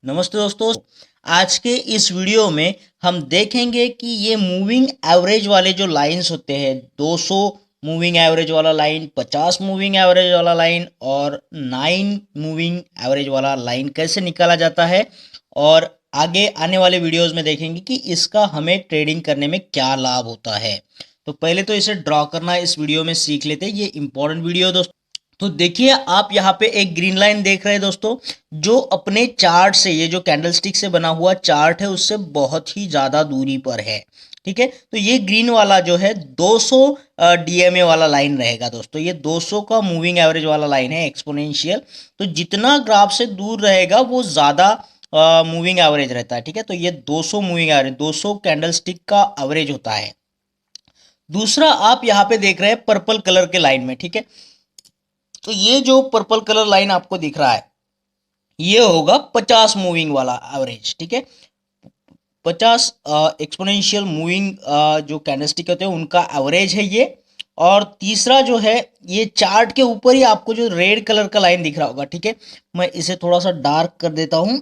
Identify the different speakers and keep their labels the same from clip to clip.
Speaker 1: नमस्ते दोस्तों। आज के इस वीडियो में हम देखेंगे कि ये मूविंग एवरेज वाले जो लाइंस होते हैं 200 मूविंग एवरेज वाला लाइन, 50 मूविंग एवरेज वाला लाइन और 9 मूविंग एवरेज वाला लाइन कैसे निकाला जाता है, और आगे आने वाले वीडियोस में देखेंगे कि इसका हमें ट्रेडिंग करने में क्या लाभ होता है। तो पहले तो इसे ड्रॉ करना इस वीडियो में सीख लेते हैं। ये इंपॉर्टेंट वीडियो दोस्तों। तो देखिए, आप यहाँ पे एक ग्रीन लाइन देख रहे हैं दोस्तों, जो अपने चार्ट से, ये जो कैंडलस्टिक से बना हुआ चार्ट है उससे बहुत ही ज़्यादा दूरी पर है। ठीक है, तो ये ग्रीन वाला जो है 200 डीएमए वाला लाइन रहेगा दोस्तों। ये 200 का मूविंग एवरेज वाला लाइन है, एक्सपोनेंशियल। तो जितना ग्राफ से दूर रहेगा वो ज़्यादा मूविंग एवरेज रहता है। ठीक है, तो ये 200 मूविंग एवरेज, 200 कैंडलस्टिक का एवरेज होता है। दूसरा आप यहाँ पे देख रहे हैं पर्पल कलर के लाइन में। ठीक है, तो ये जो पर्पल कलर लाइन आपको दिख रहा है ये होगा 50 मूविंग वाला एवरेज। ठीक है, 50 एक्सपोनेंशियल मूविंग जो कैंडलस्टिक होते हैं उनका एवरेज है ये। और तीसरा जो है, ये चार्ट के ऊपर ही आपको जो रेड कलर का लाइन दिख रहा होगा। ठीक है, मैं इसे थोड़ा सा डार्क कर देता हूं।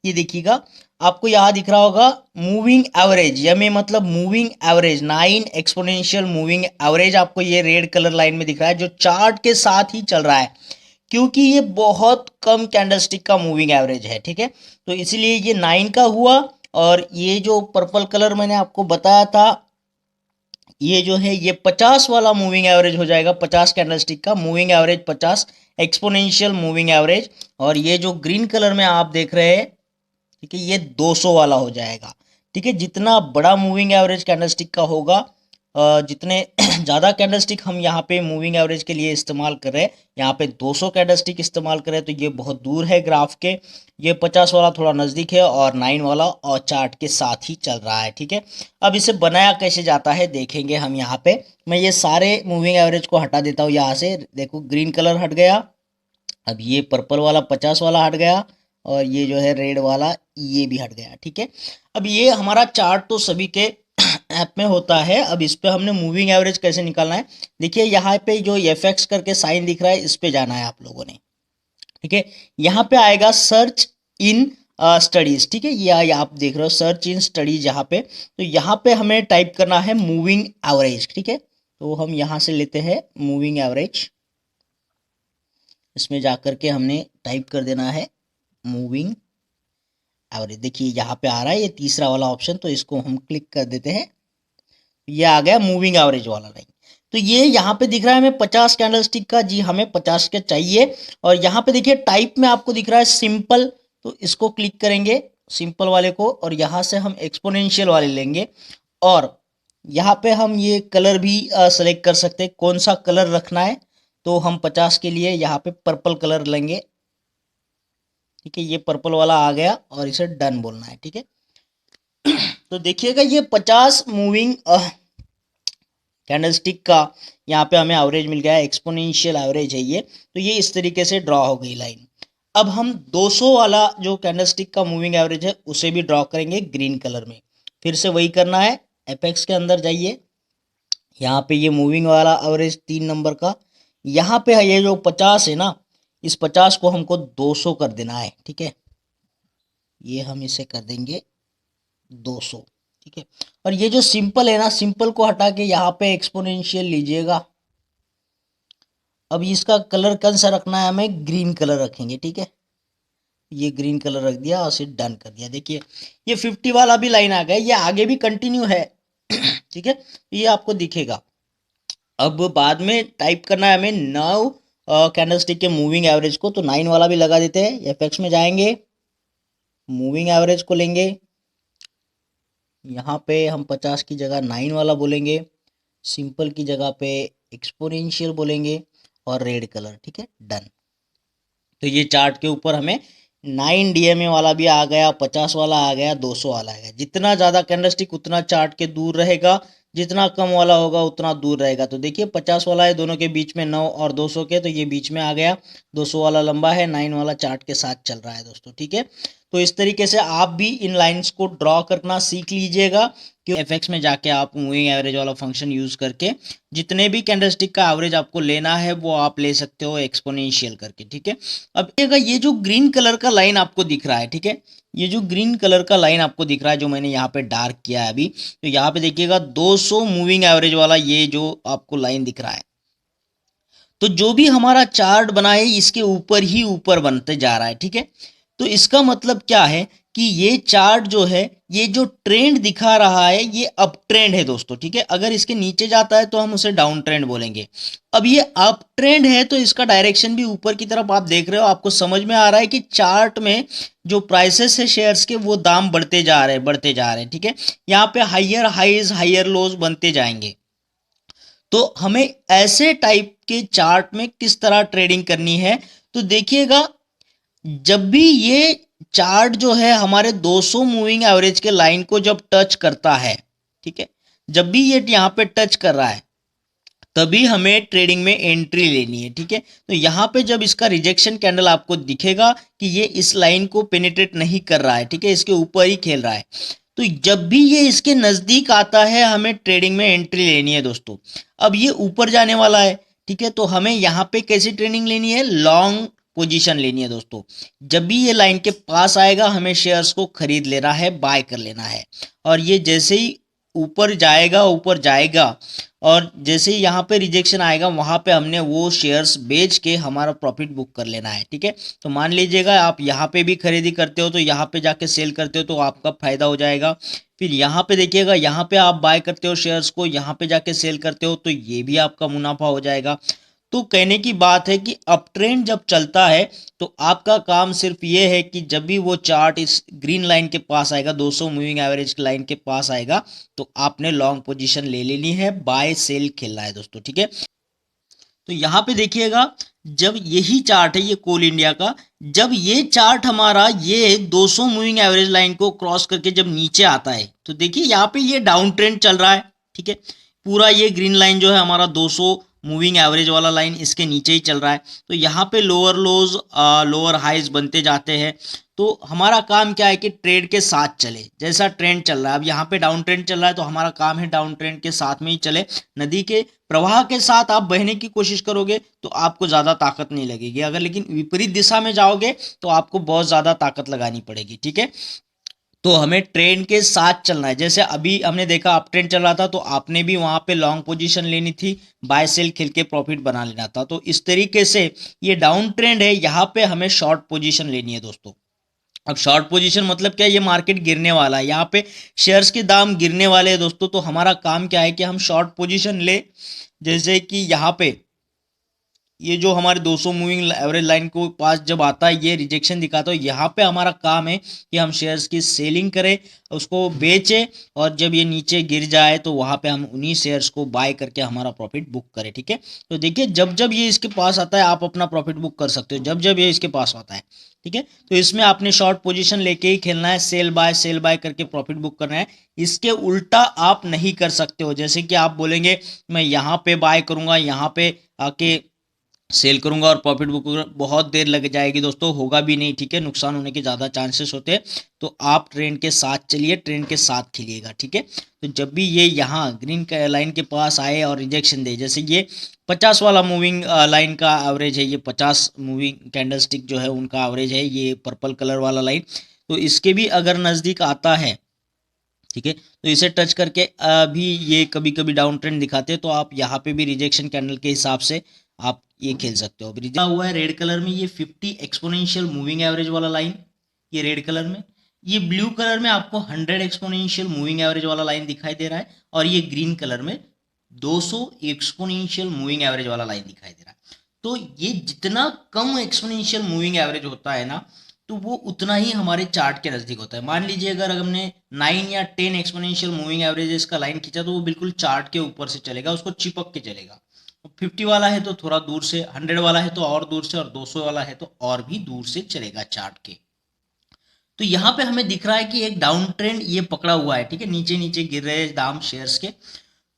Speaker 1: ये देखिएगा, आपको यहां दिख रहा होगा मूविंग एवरेज, यमे मतलब moving average 9 exponential moving average. आपको ये रेड कलर लाइन में दिख रहा है जो चार्ट के साथ ही चल रहा है, क्योंकि ये बहुत कम कैंडलस्टिक का मूविंग एवरेज है। ठीक है, तो इसलिए ये 9 का हुआ। और ये जो पर्पल कलर मैंने आपको बताया था, ये जो है ये 50 वाला मूविंग एवरेज हो जाएगा। 50 कैंडलस्टिक का moving average 50 exponential moving average. और ये जो ग्रीन कलर में आप देख रहे हैं, ठीक है, ये 200 वाला हो जाएगा। ठीक है, जितना बड़ा मूविंग एवरेज कैंडलस्टिक का होगा, जितने ज़्यादा कैंडलस्टिक हम यहाँ पे मूविंग एवरेज के लिए इस्तेमाल कर रहे हैं, यहाँ पे 200 कैंडलस्टिक इस्तेमाल कर रहे हैं तो ये बहुत दूर है ग्राफ के। ये 50 वाला थोड़ा नज़दीक है और 9 वाला और चार्ट के साथ ही चल रहा है। ठीक है, अब इसे बनाया कैसे जाता है देखेंगे हम। यहाँ पे मैं ये सारे मूविंग एवरेज को हटा देता हूँ यहाँ से। देखो, ग्रीन कलर हट गया, अब ये पर्पल वाला 50 वाला हट गया, और ये जो है रेड वाला ये भी हट गया। ठीक है, अब ये हमारा चार्ट तो सभी के ऐप में होता है। अब इस पे हमने मूविंग एवरेज कैसे निकालना है, देखिए यहाँ पे जो एफ एक्स करके साइन दिख रहा है इस पे जाना है आप लोगों ने। ठीक है, यहाँ पे आएगा सर्च इन स्टडीज। ठीक है, ये आप देख रहे हो सर्च इन स्टडीज यहाँ पे। तो यहाँ पे हमें टाइप करना है मूविंग एवरेज। ठीक है, तो हम यहाँ से लेते हैं मूविंग एवरेज, इसमें जाकर के हमने टाइप कर देना है मूविंग एवरेज। देखिए यहाँ पे आ रहा है ये तीसरा वाला ऑप्शन, तो इसको हम क्लिक कर देते हैं। ये आ गया मूविंग एवरेज वाला लाइन। तो ये यहाँ पे दिख रहा है हमें 50 कैंडलस्टिक का, जी हमें 50 का चाहिए। और यहाँ पे देखिए टाइप में आपको दिख रहा है सिंपल, तो इसको क्लिक करेंगे सिंपल वाले को, और यहाँ से हम एक्सपोनेंशियल वाले लेंगे। और यहाँ पे हम ये कलर भी सेलेक्ट कर सकते हैं, कौन सा कलर रखना है। तो हम 50 के लिए यहाँ पे पर्पल कलर लेंगे। ठीक है, ये पर्पल वाला आ गया और इसे डन बोलना है। ठीक है, तो देखिएगा ये 50 मूविंग कैंडलस्टिक का यहाँ पे हमें एवरेज मिल गया, एक्सपोनेंशियल एवरेज है ये। तो ये इस तरीके से ड्रॉ हो गई लाइन। अब हम 200 वाला जो कैंडलस्टिक का मूविंग एवरेज है उसे भी ड्रॉ करेंगे ग्रीन कलर में। फिर से वही करना है, एपेक्स के अंदर जाइए, यहाँ पे ये मूविंग वाला एवरेज 3 नंबर का, यहाँ पे है ये जो 50 है ना, इस 50 को हमको 200 कर देना है। ठीक है, ये हम इसे कर देंगे 200। ठीक है, और ये जो सिंपल है ना, सिंपल को हटा के यहाँ पे एक्सपोनेंशियल लीजिएगा। अब इसका कलर कौन सा रखना है, हमें ग्रीन कलर रखेंगे। ठीक है, ये ग्रीन कलर रख दिया और इसे डन कर दिया। देखिए ये 50 वाला भी लाइन आ गया, ये आगे भी कंटिन्यू है। ठीक है, ये आपको दिखेगा। अब बाद में टाइप करना है हमें 9 कैंडलस्टिक के मूविंग एवरेज को, तो 9 वाला भी लगा देते हैं। एफएक्स में जाएंगे, मूविंग एवरेज को लेंगे, यहाँ पे हम 50 की जगह 9 वाला बोलेंगे, सिंपल की जगह पे एक्सपोनेंशियल बोलेंगे, और रेड कलर। ठीक है, डन। तो ये चार्ट के ऊपर हमें 9 डीएमए वाला भी आ गया, 50 वाला आ गया, 200 वाला आ गया। जितना ज़्यादा कैंडलस्टिक उतना चार्ट के दूर रहेगा, जितना कम वाला होगा उतना दूर रहेगा। तो देखिए 50 वाला है दोनों के बीच में 9 और 200 के, तो ये बीच में आ गया। 200 वाला लंबा है, 9 वाला चार्ट के साथ चल रहा है दोस्तों। ठीक है, तो इस तरीके से आप भी इन लाइंस को ड्रॉ करना सीख लीजिएगा, कि एफएक्स में जाके आप मूविंग एवरेज वाला फंक्शन यूज करके जितने भी कैंडलस्टिक का एवरेज आपको लेना है वो आप ले सकते हो एक्सपोनेंशियल करके, ठीक है। अब ये जो ग्रीन कलर का लाइन आपको दिख रहा है, ठीक है, ये जो ग्रीन कलर का लाइन आपको दिख रहा है जो मैंने यहाँ पे डार्क किया है अभी, तो यहाँ पे देखिएगा 200 मूविंग एवरेज वाला ये जो आपको लाइन दिख रहा है, तो जो भी हमारा चार्ट बना है इसके ऊपर ही ऊपर बनते जा रहा है, ठीक है। तो इसका मतलब क्या है कि ये चार्ट जो है, ये जो ट्रेंड दिखा रहा है ये अप ट्रेंड है दोस्तों, ठीक है। अगर इसके नीचे जाता है तो हम उसे डाउन ट्रेंड बोलेंगे। अब ये अप ट्रेंड है तो इसका डायरेक्शन भी ऊपर की तरफ आप देख रहे हो, आपको समझ में आ रहा है कि चार्ट में जो प्राइसेस है शेयर्स के वो दाम बढ़ते जा रहे हैं, बढ़ते जा रहे हैं, ठीक है। यहाँ पे हाइयर हाइज हाइयर लोज बनते जाएंगे। तो हमें ऐसे टाइप के चार्ट में किस तरह ट्रेडिंग करनी है, तो देखिएगा जब भी ये चार्ट जो है हमारे 200 मूविंग एवरेज के लाइन को जब टच करता है, ठीक है, जब भी ये यहाँ पे टच कर रहा है तभी हमें ट्रेडिंग में एंट्री लेनी है, ठीक है। तो यहाँ पे जब इसका रिजेक्शन कैंडल आपको दिखेगा कि ये इस लाइन को पेनिट्रेट नहीं कर रहा है, ठीक है, इसके ऊपर ही खेल रहा है, तो जब भी ये इसके नजदीक आता है हमें ट्रेडिंग में एंट्री लेनी है दोस्तों। अब ये ऊपर जाने वाला है, ठीक है, तो हमें यहाँ पे कैसी ट्रेडिंग लेनी है, लॉन्ग पोजीशन लेनी है दोस्तों। जब भी ये लाइन के पास आएगा हमें शेयर्स को खरीद लेना है, बाय कर लेना है, और ये जैसे ही ऊपर जाएगा ऊपर जाएगा और जैसे ही यहाँ पे रिजेक्शन आएगा वहां पे हमने वो शेयर्स बेच के हमारा प्रॉफिट बुक कर लेना है, ठीक है। तो मान लीजिएगा आप यहाँ पे भी खरीदी करते हो तो यहाँ पे जाके सेल करते हो तो आपका फायदा हो जाएगा। फिर यहाँ पे देखिएगा, यहाँ पे आप बाय करते हो शेयर्स को, यहाँ पे जाके सेल करते हो तो ये भी आपका मुनाफा हो जाएगा। तो कहने की बात है कि अप ट्रेंड जब चलता है तो आपका काम सिर्फ ये है कि जब भी वो चार्ट इस ग्रीन लाइन के पास आएगा, 200 मूविंग एवरेज लाइन के पास आएगा, तो आपने लॉन्ग पोजीशन ले लेनी है, बाय सेल खेलना है दोस्तों, ठीक है। तो यहाँ पे देखिएगा जब यही चार्ट है ये कोल इंडिया का, जब ये चार्ट हमारा ये 200 मूविंग एवरेज लाइन को क्रॉस करके जब नीचे आता है तो देखिए यहाँ पे ये डाउन ट्रेंड चल रहा है, ठीक है। पूरा ये ग्रीन लाइन जो है हमारा 200 मूविंग एवरेज वाला लाइन इसके नीचे ही चल रहा है। तो यहाँ पे लोअर लोज लोअर हाइज बनते जाते हैं। तो हमारा काम क्या है कि ट्रेड के साथ चले, जैसा ट्रेंड चल रहा है। अब यहाँ पे डाउन ट्रेंड चल रहा है तो हमारा काम है डाउन ट्रेंड के साथ में ही चले। नदी के प्रवाह के साथ आप बहने की कोशिश करोगे तो आपको ज़्यादा ताकत नहीं लगेगी, अगर लेकिन विपरीत दिशा में जाओगे तो आपको बहुत ज़्यादा ताकत लगानी पड़ेगी, ठीक है। तो हमें ट्रेंड के साथ चलना है। जैसे अभी हमने देखा अप ट्रेंड चल रहा था तो आपने भी वहां पे लॉन्ग पोजीशन लेनी थी, बाय सेल खेल के प्रॉफिट बना लेना था। तो इस तरीके से ये डाउन ट्रेंड है, यहाँ पे हमें शॉर्ट पोजीशन लेनी है दोस्तों। अब शॉर्ट पोजीशन मतलब क्या, ये मार्केट गिरने वाला है, यहाँ पे शेयर्स के दाम गिरने वाले हैं दोस्तों। तो हमारा काम क्या है कि हम शॉर्ट पोजीशन ले। जैसे कि यहाँ पे ये जो हमारे 200 मूविंग एवरेज लाइन को पास जब आता है ये रिजेक्शन दिखाता है, यहाँ पे हमारा काम है कि हम शेयर्स की सेलिंग करें, उसको बेचें, और जब ये नीचे गिर जाए तो वहाँ पे हम उन्हीं शेयर्स को बाय करके हमारा प्रॉफिट बुक करें, ठीक है। तो देखिए जब जब ये इसके पास आता है आप अपना प्रॉफिट बुक कर सकते हो, जब जब ये इसके पास आता है, ठीक है। तो इसमें आपने शॉर्ट पोजीशन लेके ही खेलना है, सेल बाय करके प्रॉफिट बुक करना है। इसके उल्टा आप नहीं कर सकते हो। जैसे कि आप बोलेंगे मैं यहाँ पे बाय करूंगा, यहाँ पे आके सेल करूंगा और प्रॉफिट बुक करूंगा, बहुत देर लग जाएगी दोस्तों, होगा भी नहीं, ठीक है, नुकसान होने के ज़्यादा चांसेस होते हैं। तो आप ट्रेंड के साथ चलिए, ट्रेंड के साथ खेलिएगा, ठीक है। तो जब भी ये यहाँ ग्रीन लाइन के पास आए और रिजेक्शन दे, जैसे ये 50 वाला मूविंग लाइन का एवरेज है, ये 50 मूविंग कैंडल स्टिक जो है उनका एवरेज है, ये पर्पल कलर वाला लाइन। तो इसके भी अगर नज़दीक आता है, ठीक है, तो इसे टच करके अभी ये कभी कभी डाउन ट्रेंड दिखाते हैं, तो आप यहाँ पे भी रिजेक्शन कैंडल के हिसाब से आप ये खेल सकते हो। अभी हुआ है रेड कलर में ये 50 एक्सपोनेंशियल मूविंग एवरेज वाला लाइन, ये रेड कलर में। ये ब्लू कलर में आपको 100 एक्सपोनेंशियल मूविंग एवरेज वाला लाइन दिखाई दे रहा है, और ये ग्रीन कलर में 200 एक्सपोनेंशियल मूविंग एवरेज वाला लाइन दिखाई दे रहा है। तो ये जितना कम एक्सपोनेंशियल मूविंग एवरेज होता है ना, तो वो उतना ही हमारे चार्ट के नज़दीक होता है। मान लीजिए अगर हमने 9 या 10 एक्सपोनेंशियल मूविंग एवरेजेस का लाइन खींचा तो वो बिल्कुल चार्ट के ऊपर से चलेगा, उसको चिपक के चलेगा। 50 वाला है तो थोड़ा दूर से, 100 वाला है तो और दूर से, और 200 वाला है तो और भी दूर से चलेगा चार्ट के। तो यहाँ पे हमें दिख रहा है कि एक डाउन ट्रेंड ये पकड़ा हुआ है, ठीक है, नीचे नीचे गिर रहे हैं दाम शेयर्स के।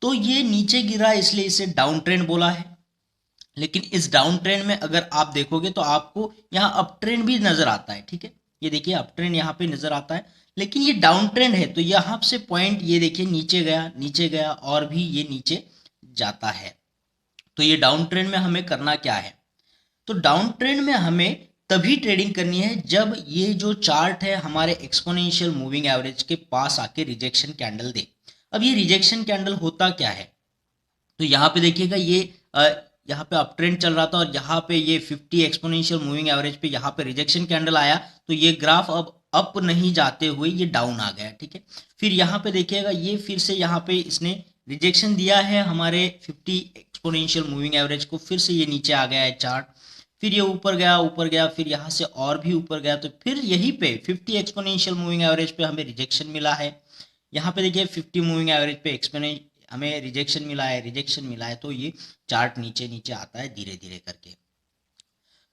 Speaker 1: तो ये नीचे गिरा है इसलिए इसे डाउन ट्रेंड बोला है। लेकिन इस डाउन ट्रेंड में अगर आप देखोगे तो आपको यहाँ अप ट्रेंड भी नजर आता है, ठीक है। ये देखिए अप ट्रेंड यहाँ पे नजर आता है, लेकिन ये डाउन ट्रेंड है, तो यहाँ से पॉइंट ये देखिए नीचे गया और भी ये नीचे जाता है। तो ये डाउन ट्रेंड में हमें करना क्या है, तो डाउन ट्रेंड में हमें तभी ट्रेडिंग करनी है जब ये जो चार्ट है हमारे एक्सपोनेंशियल मूविंग एवरेज के पास आके रिजेक्शन कैंडल दे। अब ये रिजेक्शन कैंडल होता क्या है, तो यहाँ पे देखिएगा ये यहाँ पे अप ट्रेंड चल रहा था और यहाँ पे ये 50 एक्सपोनेंशियल मूविंग एवरेज पे यहाँ पे रिजेक्शन कैंडल आया, तो ये ग्राफ अब अप नहीं जाते हुए ये डाउन आ गया, ठीक है। फिर यहाँ पे देखिएगा ये फिर से यहाँ पे इसने रिजेक्शन दिया है हमारे 50 एक्सपोनेंशियल मूविंग एवरेज को, फिर से ये नीचे आ गया है चार्ट, फिर ये ऊपर गया, फिर यहाँ से और भी ऊपर गया, तो फिर यहीं पे 50 एक्सपोनेंशियल मूविंग एवरेज पे हमें रिजेक्शन मिला है। यहाँ पे देखिए 50 मूविंग एवरेज पे हमें रिजेक्शन मिला है, तो ये चार्ट नीचे नीचे आता है धीरे धीरे करके।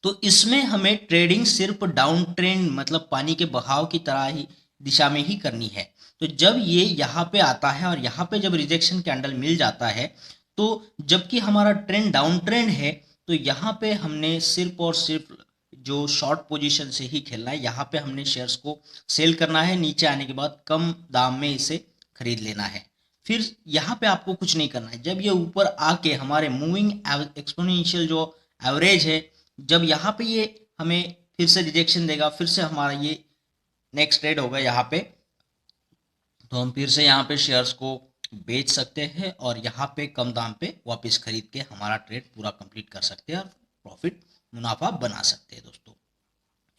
Speaker 1: तो इसमें हमें ट्रेडिंग सिर्फ डाउन ट्रेंड मतलब पानी के बहाव की तरह ही दिशा में ही करनी है। तो जब ये यहाँ पे आता है और यहाँ पे जब रिजेक्शन कैंडल मिल जाता है, तो जबकि हमारा ट्रेंड डाउन ट्रेंड है, तो यहाँ पे हमने सिर्फ और सिर्फ जो शॉर्ट पोजीशन से ही खेलना है। यहाँ पे हमने शेयर्स को सेल करना है, नीचे आने के बाद कम दाम में इसे खरीद लेना है। फिर यहाँ पे आपको कुछ नहीं करना है, जब ये ऊपर आके हमारे मूविंग एक्सपोनेंशियल जो एवरेज है, जब यहाँ पे ये हमें फिर से रिजेक्शन देगा, फिर से हमारा ये नेक्स्ट ट्रेड होगा यहाँ पे, तो हम फिर से यहाँ पे शेयर्स को बेच सकते हैं और यहाँ पे कम दाम पे वापस खरीद के हमारा ट्रेड पूरा कंप्लीट कर सकते हैं और प्रॉफिट मुनाफा बना सकते हैं दोस्तों,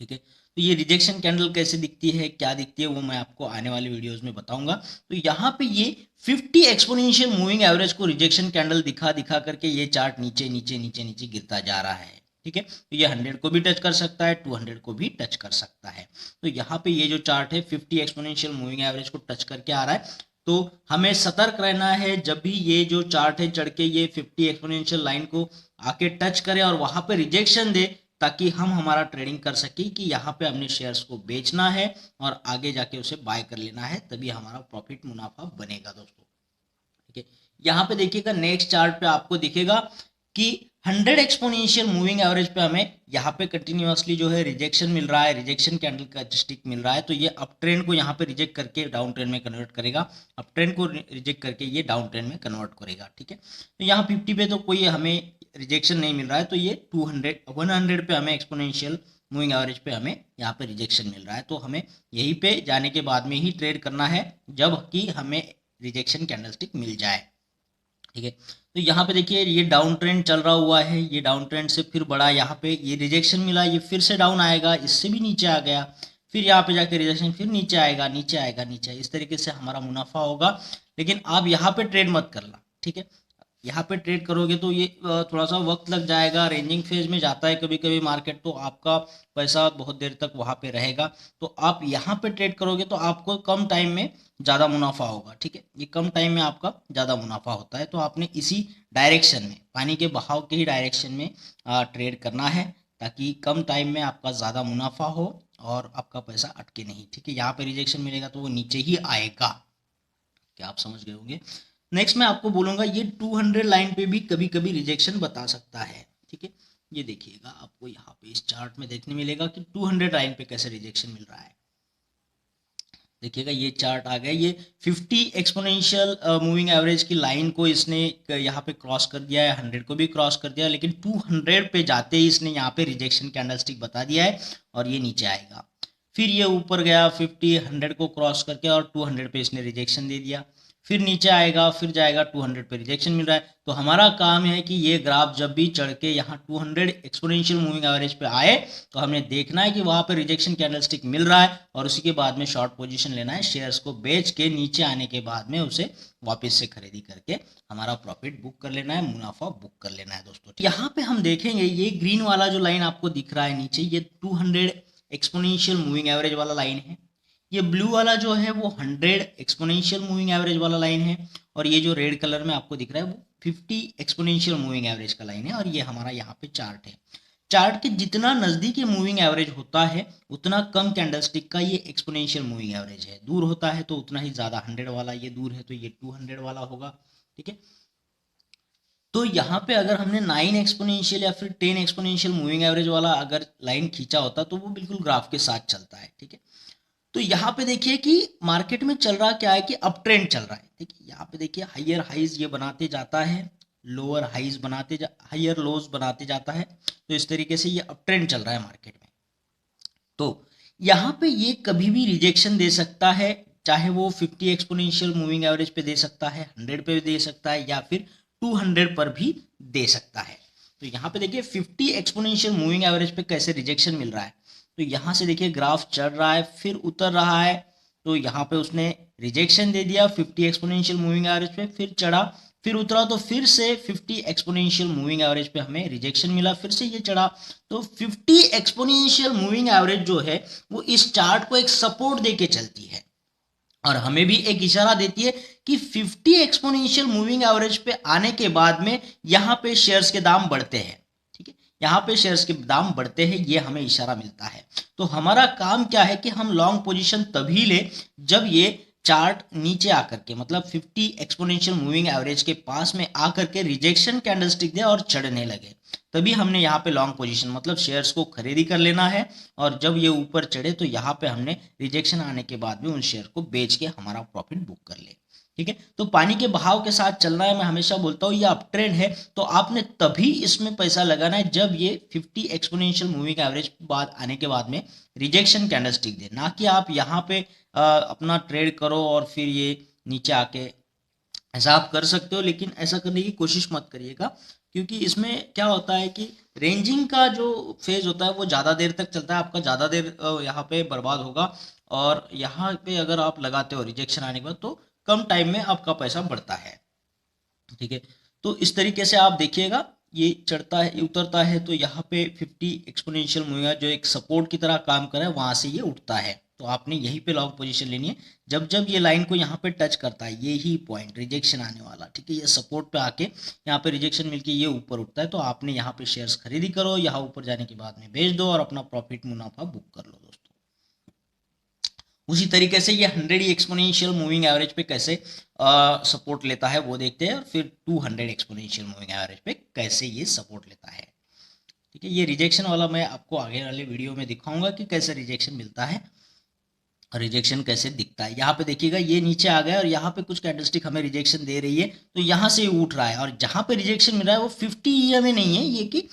Speaker 1: ठीक है। तो ये रिजेक्शन कैंडल कैसे दिखती है, क्या दिखती है, वो मैं आपको आने वाले वीडियोस में बताऊंगा। तो यहाँ पे ये 50 एक्सपोनेंशियल मूविंग एवरेज को रिजेक्शन कैंडल दिखा दिखा करके ये चार्ट नीचे नीचे नीचे नीचे गिरता जा रहा है, ठीक है। तो ये 100 को भी टच कर सकता है, 200 को भी टच कर सकता है। तो यहाँ पे ये जो चार्ट है 50 एक्सपोनेंशियल मूविंग एवरेज को टच करके आ रहा है, तो हमें सतर्क रहना है जब भी ये जो चार्ट है चढ़ के ये 50 एक्सपोनेंशियल लाइन को आके टच करे और वहां पे रिजेक्शन दे, ताकि हम हमारा ट्रेडिंग कर सके कि यहाँ पे हमने शेयर्स को बेचना है और आगे जाके उसे बाय कर लेना है, तभी हमारा प्रॉफिट मुनाफा बनेगा दोस्तों, ठीक है। यहाँ पे देखिएगा नेक्स्ट चार्ट पे आपको दिखेगा कि 100 एक्सपोनेंशियल मूविंग एवरेज पे हमें यहाँ पे कंटिन्यूअसली जो है रिजेक्शन मिल रहा है, रिजेक्शन कैंडल का स्टिक मिल रहा है, तो ये अप ट्रेंड को यहाँ पे रिजेक्ट करके डाउन ट्रेंड में कन्वर्ट करेगा, अप ट्रेंड को रिजेक्ट करके ये डाउन ट्रेंड में कन्वर्ट करेगा, ठीक है। तो यहाँ 50 पे तो कोई हमें रिजेक्शन नहीं मिल रहा है, तो ये 100 पे हमें एक्सपोनेंशियल मूविंग एवरेज पे हमें यहाँ पे रिजेक्शन मिल रहा है, तो हमें यहीं पे जाने के बाद में ही ट्रेड करना है जब कि हमें रिजेक्शन कैंडलस्टिक मिल जाए, ठीक है। तो यहाँ पे देखिए ये डाउन ट्रेंड चल रहा हुआ है, ये डाउन ट्रेंड से फिर बड़ा यहाँ पे ये रिजेक्शन मिला, ये फिर से डाउन आएगा, इससे भी नीचे आ गया, फिर यहाँ पे जाके रिजेक्शन, फिर नीचे आएगा, इस तरीके से हमारा मुनाफा होगा। लेकिन आप यहाँ पे ट्रेड मत करना, ठीक है। यहाँ पे ट्रेड करोगे तो ये थोड़ा सा वक्त लग जाएगा, रेंजिंग फेज में जाता है कभी कभी मार्केट, तो आपका पैसा बहुत देर तक वहाँ पे रहेगा। तो आप यहाँ पे ट्रेड करोगे तो आपको कम टाइम में ज़्यादा मुनाफा होगा, ठीक है। ये कम टाइम में आपका ज़्यादा मुनाफा होता है, तो आपने इसी डायरेक्शन में, पानी के बहाव के ही डायरेक्शन में ट्रेड करना है, ताकि कम टाइम में आपका ज़्यादा मुनाफा हो और आपका पैसा अटके नहीं, ठीक है। यहाँ पे रिजेक्शन मिलेगा तो वो नीचे ही आएगा, क्या आप समझ गए होंगे। नेक्स्ट मैं आपको बोलूंगा ये 200 लाइन पे भी कभी कभी रिजेक्शन बता सकता है, ठीक है। ये देखिएगा आपको यहाँ पे इस चार्ट में देखने मिलेगा कि 200 लाइन पे कैसे रिजेक्शन मिल रहा है। देखिएगा ये चार्ट आ गया, ये 50 एक्सपोनेंशियल मूविंग एवरेज की लाइन को इसने यहाँ पे क्रॉस कर दिया है, 100 को भी क्रॉस कर दिया, लेकिन 200 पे जाते ही इसने यहाँ पे रिजेक्शन कैंडलस्टिक बता दिया है और ये नीचे आएगा। फिर ये ऊपर गया 50 100 को क्रॉस करके और 200 पे इसने रिजेक्शन दे दिया, फिर नीचे आएगा, फिर जाएगा 200 पे रिजेक्शन मिल रहा है। तो हमारा काम है कि ये ग्राफ जब भी चढ़ के यहाँ 200 एक्सपोनेंशियल मूविंग एवरेज पे आए, तो हमने देखना है कि वहाँ पे रिजेक्शन कैंडलस्टिक मिल रहा है और उसी के बाद में शॉर्ट पोजीशन लेना है, शेयर्स को बेच के नीचे आने के बाद में उसे वापस से खरीदी करके हमारा प्रॉफिट बुक कर लेना है, मुनाफा बुक कर लेना है दोस्तों। यहाँ पे हम देखेंगे ये ग्रीन वाला जो लाइन आपको दिख रहा है नीचे, ये 200 एक्सपोनेंशियल मूविंग एवरेज वाला लाइन है, ये ब्लू वाला जो है वो 100 एक्सपोनेंशियल मूविंग एवरेज वाला लाइन है, और ये जो रेड कलर में आपको दिख रहा है वो 50 एक्सपोनेंशियल मूविंग एवरेज का लाइन है, और ये हमारा यहाँ पे चार्ट है। चार्ट के जितना नजदीक मूविंग एवरेज होता है उतना कम कैंडलस्टिक का ये एक्सपोनेंशियल मूविंग एवरेज है, दूर होता है तो उतना ही ज्यादा 100 वाला, ये दूर है तो ये 200 वाला होगा, ठीक है। तो यहाँ पे अगर हमने 9 एक्सपोनेंशियल या फिर 10 एक्सपोनेंशियल मूविंग एवरेज वाला अगर लाइन खींचा होता तो वो बिल्कुल ग्राफ के साथ चलता है, ठीक है। तो यहाँ पे देखिए कि मार्केट में चल रहा क्या है कि अप ट्रेंड चल रहा है, देखिए यहाँ पे देखिए हायर हाइज ये बनाते जाता है, लोअर हाइज हायर लोज बनाते जाता है। तो इस तरीके से ये अप ट्रेंड चल रहा है मार्केट में। तो यहाँ पे ये कभी भी रिजेक्शन दे सकता है, चाहे वो 50 एक्सपोनेंशियल मूविंग एवरेज पे दे सकता है, 100 पे दे सकता है, या फिर 200 पर भी दे सकता है। तो यहाँ पे देखिए 50 एक्सपोनेंशियल मूविंग एवरेज पे कैसे रिजेक्शन मिल रहा है। तो यहाँ से देखिए ग्राफ चढ़ रहा है फिर उतर रहा है, तो यहाँ पे उसने रिजेक्शन दे दिया 50 एक्सपोनेंशियल मूविंग एवरेज पे, फिर चढ़ा फिर उतरा, तो फिर से 50 एक्सपोनेंशियल मूविंग एवरेज पे हमें रिजेक्शन मिला, फिर से ये चढ़ा। तो 50 एक्सपोनेंशियल मूविंग एवरेज जो है वो इस चार्ट को एक सपोर्ट देके चलती है और हमें भी एक इशारा देती है कि 50 एक्सपोनेंशियल मूविंग एवरेज पे आने के बाद में यहाँ पे शेयर्स के दाम बढ़ते हैं, ठीक है, यहाँ पे शेयर्स के दाम बढ़ते हैं, ये हमें इशारा मिलता है। तो हमारा काम क्या है कि हम लॉन्ग पोजीशन तभी ले जब ये चार्ट नीचे आकर के मतलब 50 एक्सपोनेंशियल मूविंग एवरेज के पास में आकर के रिजेक्शन कैंडलस्टिक दे और चढ़ने लगे, तभी हमने यहाँ पे लॉन्ग पोजीशन मतलब शेयर्स को खरीदी कर लेना है। और जब ये ऊपर चढ़े तो यहाँ पे हमने रिजेक्शन आने के बाद में उन शेयर को बेच के हमारा प्रॉफिट बुक कर ले, ठीक है। तो पानी के बहाव के साथ चलना है, मैं हमेशा बोलता हूँ ये अप ट्रेंड है तो आपने तभी इसमें पैसा लगाना है जब ये 50 एक्सपोनेंशियल मूविंग एवरेज बाद आने के बाद में रिजेक्शन कैंडलस्टिक दे, ना कि आप यहाँ पे अपना ट्रेड करो और फिर ये नीचे आके, ऐसा आप कर सकते हो लेकिन ऐसा करने की कोशिश मत करिएगा, क्योंकि इसमें क्या होता है कि रेंजिंग का जो फेज होता है वो ज़्यादा देर तक चलता है, आपका ज़्यादा देर यहाँ पे बर्बाद होगा। और यहाँ पे अगर आप लगाते हो रिजेक्शन आने के बाद तो कम टाइम में आपका पैसा बढ़ता है, ठीक है। तो इस तरीके से आप देखिएगा ये चढ़ता है उतरता है, तो यहाँ पे 50 एक्सपोनेंशियल मूविंग जो एक सपोर्ट की तरह काम कर रहा है वहां से ये उठता है, तो आपने यहीं पे लॉन्ग पोजीशन लेनी है। जब जब ये लाइन को यहाँ पे टच करता है यही पॉइंट रिजेक्शन आने वाला, ठीक है, ये सपोर्ट पे आके यहाँ पे रिजेक्शन मिलके ये ऊपर उठता है, तो आपने यहाँ पे शेयर्स खरीदी करो, यहाँ ऊपर जाने के बाद में बेच दो और अपना प्रॉफिट मुनाफा बुक कर लो दोस्तों। उसी तरीके से ये 100 एक्सपोनेंशियल मूविंग एवरेज पे कैसे सपोर्ट लेता है वो देखते हैं, और फिर 200 एक्सपोनेंशियल मूविंग एवरेज पे कैसे ये सपोर्ट लेता है, ठीक है। ये रिजेक्शन वाला मैं आपको आगे वाले वीडियो में दिखाऊंगा कि कैसे रिजेक्शन मिलता है और रिजेक्शन कैसे दिखता है। यहाँ पे देखिएगा ये नीचे आ गया और यहाँ पे कुछ कैंडलस्टिक हमें रिजेक्शन दे रही है, तो यहाँ से उठ रहा है, और जहाँ पे रिजेक्शन मिल रहा है वो 50 EMA नहीं है, ये कि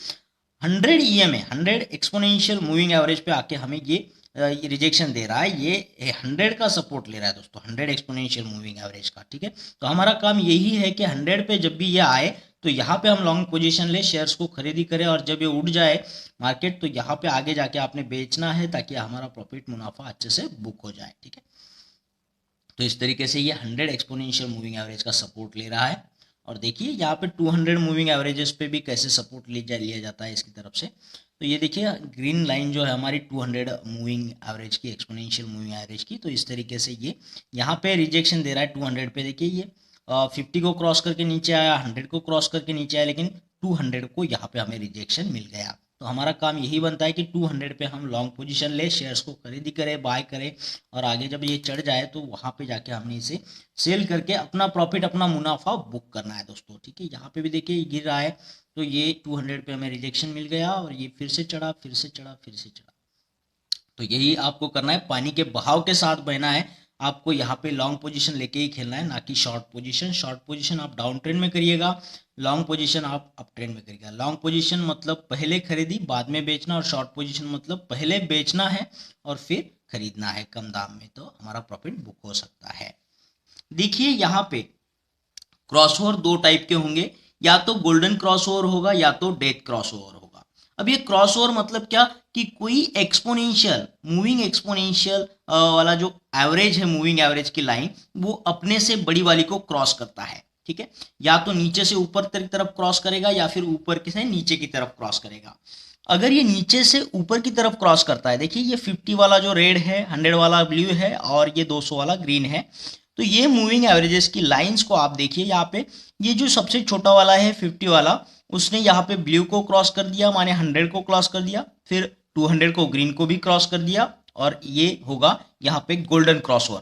Speaker 1: 100 EMA 100 एक्सपोनेंशियल मूविंग एवरेज पे आके हमें ये रिजेक्शन दे रहा है, ये 100 का सपोर्ट ले रहा है दोस्तों, 100 एक्सपोनेंशियल मूविंग एवरेज का, ठीक है। तो हमारा काम यही है कि 100 पे जब भी ये आए तो यहाँ पे हम लॉन्ग पोजीशन ले, शेयर्स को खरीदी करें, और जब ये उठ जाए मार्केट तो यहाँ पे आगे जाके आपने बेचना है ताकि हमारा प्रॉफिट मुनाफा अच्छे से बुक हो जाए, ठीक है। तो इस तरीके से ये 100 एक्सपोनेंशियल मूविंग एवरेज का सपोर्ट ले रहा है, और देखिए यहाँ पे 200 मूविंग एवरेजेस पे भी कैसे सपोर्ट लिया जाता है इसकी तरफ से। तो ये देखिए ग्रीन लाइन जो है हमारी 200 मूविंग एवरेज की, एक्सपोनेंशियल मूविंग एवरेज की, तो इस तरीके से ये यहाँ पे रिजेक्शन दे रहा है 200 पे। देखिए ये 50 को क्रॉस करके नीचे आया, 100 को क्रॉस करके नीचे आया, लेकिन 200 को यहाँ पे हमें रिजेक्शन मिल गया। तो हमारा काम यही बनता है कि 200 पे हम लॉन्ग पोजीशन ले, शेयर्स को खरीदी करें, बाय करें, और आगे जब ये चढ़ जाए तो वहाँ पे जाके हमने इसे सेल करके अपना प्रॉफिट अपना मुनाफा बुक करना है दोस्तों, ठीक है। यहाँ पे भी देखिए गिर रहा है तो ये 200 पे हमें रिजेक्शन मिल गया और ये फिर से चढ़ा फिर से चढ़ा फिर से चढ़ा। तो यही आपको करना है, पानी के बहाव के साथ बहना है, आपको यहाँ पे लॉन्ग पोजीशन लेके ही खेलना है, ना कि शॉर्ट पोजीशन। शॉर्ट पोजीशन आप डाउन ट्रेंड में करिएगा, लॉन्ग पोजीशन आप अप ट्रेंड में करिएगा। लॉन्ग पोजीशन मतलब पहले खरीदी बाद में बेचना, और शॉर्ट पोजीशन मतलब पहले बेचना है और फिर खरीदना है कम दाम में, तो हमारा प्रॉफिट बुक हो सकता है। देखिए यहाँ पे क्रॉसओवर दो टाइप के होंगे, या तो गोल्डन क्रॉसओवर होगा या तो डेथ क्रॉसओवर होगा। अब ये क्रॉसओवर मतलब क्या कि कोई एक्सपोनेंशियल मूविंग एक्सपोनेंशियल वाला जो एवरेज है, मूविंग एवरेज की लाइन, वो अपने से बड़ी वाली को क्रॉस करता है, ठीक है। या तो नीचे से ऊपर की तरफ क्रॉस करेगा या फिर ऊपर से नीचे की तरफ क्रॉस करेगा। अगर ये नीचे से ऊपर की तरफ क्रॉस करता है, देखिए ये 50 वाला जो रेड है, 100 वाला ब्लू है और ये 200 वाला ग्रीन है, तो ये मूविंग एवरेजेस की लाइंस को आप देखिए यहाँ पे, ये जो सबसे छोटा वाला है 50 वाला, उसने यहाँ पे ब्लू को क्रॉस कर दिया, माने 100 को क्रॉस कर दिया, फिर 200 को ग्रीन को भी क्रॉस कर दिया, और ये होगा यहाँ पे गोल्डन क्रॉसओवर।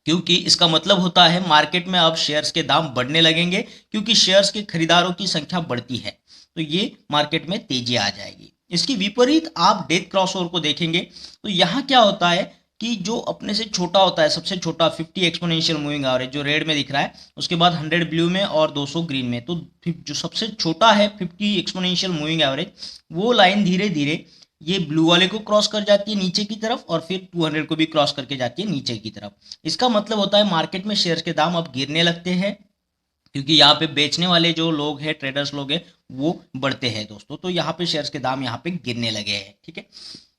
Speaker 1: क्योंकि इसका मतलब होता है मार्केट में अब शेयर्स के दाम बढ़ने लगेंगे, क्योंकि शेयर्स के खरीदारों की संख्या बढ़ती है, तो ये मार्केट में तेजी आ जाएगी। इसकी विपरीत आप डेथ क्रॉसओवर को देखेंगे तो यहाँ क्या होता है कि जो अपने से छोटा होता है, सबसे छोटा 50 एक्सपोनेंशियल मूविंग एवरेज जो रेड में दिख रहा है, उसके बाद 100 ब्लू में और 200 ग्रीन में, तो जो सबसे छोटा है 50 एक्सपोनेंशियल मूविंग एवरेज, वो लाइन धीरे धीरे ये ब्लू वाले को क्रॉस कर जाती है नीचे की तरफ, और फिर 200 को भी क्रॉस करके जाती है नीचे की तरफ। इसका मतलब होता है मार्केट में शेयर्स के दाम अब गिरने लगते हैं, क्योंकि यहाँ पे बेचने वाले जो लोग हैं, ट्रेडर्स लोग हैं, वो बढ़ते हैं दोस्तों, तो यहाँ पे शेयर्स के दाम यहाँ पे गिरने लगे हैं। ठीक है,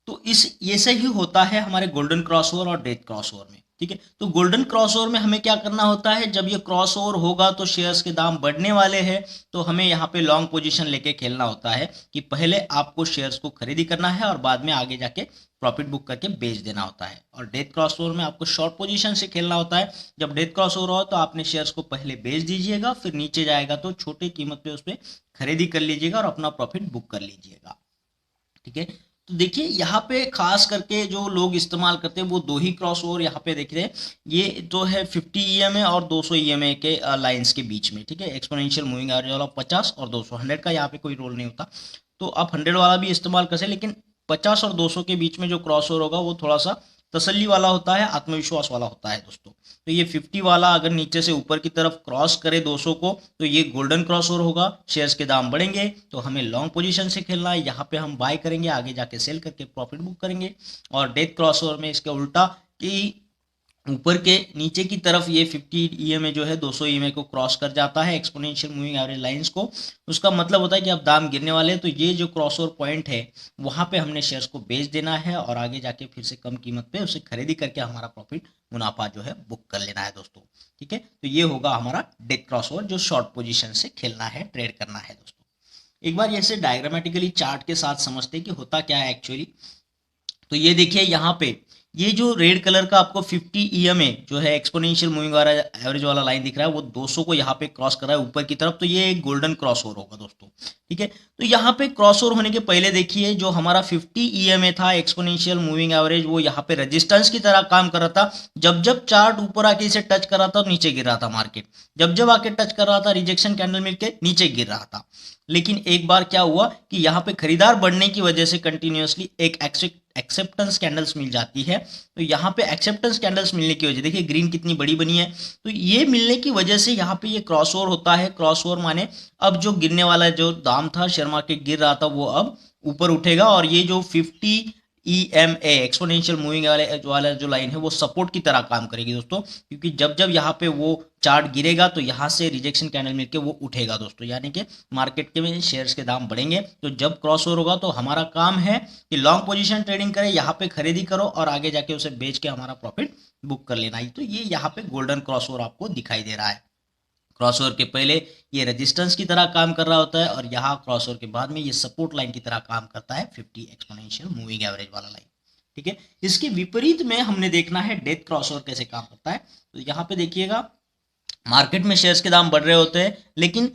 Speaker 1: तो इस ये से ही होता है हमारे गोल्डन क्रॉसओवर और डेथ क्रॉसओवर में। ठीक है, तो गोल्डन क्रॉसओवर में हमें क्या करना होता है, जब ये क्रॉसओवर होगा तो शेयर्स के दाम बढ़ने वाले हैं, तो हमें यहाँ पे लॉन्ग पोजीशन लेके खेलना होता है कि पहले आपको शेयर्स को खरीदी करना है और बाद में आगे जाके प्रॉफिट बुक करके बेच देना होता है। और डेथ क्रॉसओवर में आपको शॉर्ट पोजीशन से खेलना होता है। जब डेथ क्रॉसओवर हो तो आपने शेयर्स को पहले बेच दीजिएगा, फिर नीचे जाएगा तो छोटी कीमत पे उस पर खरीदी कर लीजिएगा और अपना प्रॉफिट बुक कर लीजिएगा। ठीक है, तो देखिए यहाँ पे खास करके जो लोग इस्तेमाल करते हैं वो दो ही क्रॉस ओवर यहाँ पे देख रहे हैं। ये जो है 50 ईएमए और 200 ईएमए के लाइंस के बीच में। ठीक है, एक्सपोनेंशियल मूविंग एवरेज वाला 50 और 200, 100 का यहाँ पे कोई रोल नहीं होता, तो आप 100 वाला भी इस्तेमाल कर सकते, लेकिन 50 और 200 के बीच में जो क्रॉस ओवर होगा वो थोड़ा सा तसल्ली वाला होता है, आत्मविश्वास वाला होता है दोस्तों। तो ये 50 वाला अगर नीचे से ऊपर की तरफ क्रॉस करे 200 को, तो ये गोल्डन क्रॉस ओवर होगा, शेयर्स के दाम बढ़ेंगे, तो हमें लॉन्ग पोजीशन से खेलना है, यहाँ पे हम बाय करेंगे, आगे जाके सेल करके प्रॉफिट बुक करेंगे। और डेथ क्रॉस ओवर में इसके उल्टा कि ऊपर के नीचे की तरफ ये 50 ईएमए जो है 200 ईएमए को क्रॉस कर जाता है, एक्सपोनेंशियल मूविंग एवरेज लाइंस को, उसका मतलब होता है कि अब दाम गिरने वाले हैं, तो ये जो क्रॉसओवर पॉइंट है वहां पे हमने शेयर्स को बेच देना है और आगे जाके फिर से कम कीमत पे उसे खरीदी करके हमारा प्रॉफिट, मुनाफा जो है बुक कर लेना है दोस्तों। ठीक है, तो ये होगा हमारा डेथ क्रॉसओवर जो शॉर्ट पोजिशन से खेलना है, ट्रेड करना है दोस्तों। एक बार ऐसे डायग्रामेटिकली चार्ट के साथ समझते हैं कि होता क्या है एक्चुअली। तो ये देखिए यहाँ पे ये जो रेड कलर का आपको 50 ईएमए जो है एक्सपोनेंशियल मूविंग वाला एवरेज वाला लाइन दिख रहा है, वो 200 को यहाँ पे क्रॉस कर रहा है ऊपर की तरफ, तो ये एक गोल्डन क्रॉस ओवर होगा दोस्तों। ठीक है, तो यहाँ पे क्रॉस ओवर होने के पहले देखिए जो हमारा 50 ईएमए था एक्सपोनेंशियल मूविंग एवरेज, वो यहाँ पे रेजिस्टेंस की तरह काम कर रहा था। जब जब चार्ट ऊपर आके इसे टच कर रहा था नीचे गिर रहा था मार्केट, जब जब आके टच कर रहा था रिजेक्शन कैंडल मिलके नीचे गिर रहा था। लेकिन एक बार क्या हुआ कि यहाँ पे खरीदार बढ़ने की वजह से कंटिन्यूअसली एक एक्सेप्टेंस कैंडल्स मिल जाती है। तो यहाँ पे एक्सेप्टेंस कैंडल्स मिलने की वजह, देखिए ग्रीन कितनी बड़ी बनी है, तो ये मिलने की वजह से यहाँ पे ये क्रॉसओवर होता है। क्रॉसओवर माने अब जो गिरने वाला जो दाम था, शेयर मार्केट गिर रहा था, वो अब ऊपर उठेगा, और ये जो 50 EMA एक्सपोनेंशियल मूविंग वाला जो लाइन है वो सपोर्ट की तरह काम करेगी दोस्तों, क्योंकि जब जब यहाँ पे वो चार्ट गिरेगा तो यहाँ से रिजेक्शन कैंडल मिलके वो उठेगा दोस्तों, यानी कि मार्केट के में शेयर्स के दाम बढ़ेंगे। तो जब क्रॉस ओवर होगा तो हमारा काम है कि लॉन्ग पोजीशन ट्रेडिंग करें, यहाँ पे खरीदी करो और आगे जाके उसे बेच के हमारा प्रॉफिट बुक कर लेना ही। तो ये यहाँ पे गोल्डन क्रॉस ओवर आपको दिखाई दे रहा है। क्रॉसओवर के पहले ये रेजिस्टेंस की तरह काम कर रहा होता है, और यहाँ क्रॉसओवर के बाद में ये सपोर्ट लाइन की तरह काम करता है 50 एक्सपोनेंशियल मूविंग एवरेज वाला लाइन। ठीक है, इसके विपरीत में हमने देखना है डेथ क्रॉसओवर कैसे काम करता है। तो यहाँ पे देखिएगा मार्केट में शेयर्स के दाम बढ़ रहे होते हैं, लेकिन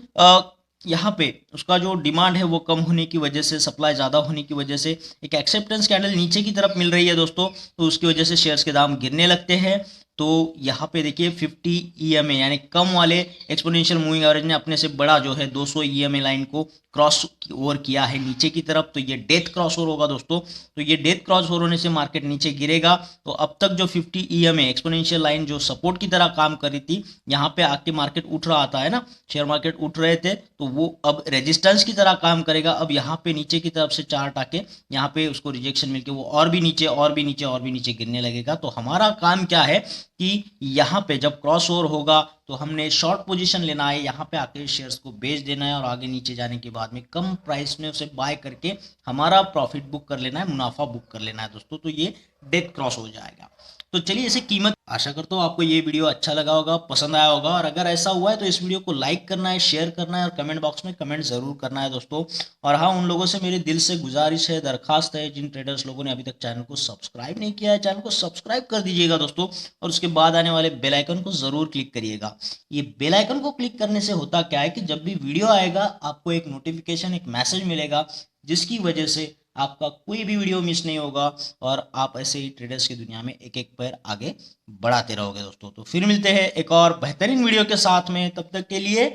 Speaker 1: यहाँ पे उसका जो डिमांड है वो कम होने की वजह से, सप्लाई ज़्यादा होने की वजह से एक एक्सेप्टेंस कैंडल नीचे की तरफ मिल रही है दोस्तों, तो उसकी वजह से शेयर्स के दाम गिरने लगते हैं। तो यहाँ पे देखिए 50 EMA यानी कम वाले एक्सपोनेंशियल मूविंग एवरेज ने अपने से बड़ा जो है 200 EMA लाइन को क्रॉस ओवर किया है नीचे की तरफ, तो ये डेथ क्रॉस ओवर होगा दोस्तों। तो ये डेथ क्रॉस ओवर होने से मार्केट नीचे गिरेगा। तो अब तक जो 50 EMA एक्सपोनेंशियल लाइन जो सपोर्ट की तरह काम कर रही थी, यहाँ पे आके मार्केट उठ रहा था, है ना, शेयर मार्केट उठ रहे थे, तो वो अब रेजिस्टेंस की तरह काम करेगा। अब यहाँ पे नीचे की तरफ से चार्ट आके यहाँ पे उसको रिजेक्शन मिलके वो और भी नीचे और भी नीचे और भी नीचे गिरने लगेगा। तो हमारा काम क्या है कि यहाँ पे जब क्रॉस ओवर होगा तो हमने शॉर्ट पोजीशन लेना है, यहाँ पे आके शेयर्स को बेच देना है और आगे नीचे जाने के बाद में कम प्राइस में उसे बाय करके हमारा प्रॉफिट बुक कर लेना है, मुनाफा बुक कर लेना है दोस्तों। तो ये डेथ क्रॉस हो जाएगा। तो चलिए इसे कीमत, आशा करता हूँ आपको ये वीडियो अच्छा लगा होगा, पसंद आया होगा, और अगर ऐसा हुआ है तो इस वीडियो को लाइक करना है, शेयर करना है और कमेंट बॉक्स में कमेंट जरूर करना है दोस्तों। और हाँ, उन लोगों से मेरी दिल से गुजारिश है, दरखास्त है, जिन ट्रेडर्स लोगों ने अभी तक चैनल को सब्सक्राइब नहीं किया है, चैनल को सब्सक्राइब कर दीजिएगा दोस्तों, और उसके बाद आने वाले बेल आइकन को जरूर क्लिक करिएगा। ये बेल आइकन को क्लिक करने से होता क्या है कि जब भी वीडियो आएगा आपको एक नोटिफिकेशन, एक मैसेज मिलेगा जिसकी वजह से आपका कोई भी वीडियो मिस नहीं होगा और आप ऐसे ही ट्रेडर्स की दुनिया में एक एक पैर आगे बढ़ाते रहोगे दोस्तों। तो फिर मिलते हैं एक और बेहतरीन वीडियो के साथ में, तब तक के लिए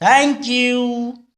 Speaker 1: थैंक यू।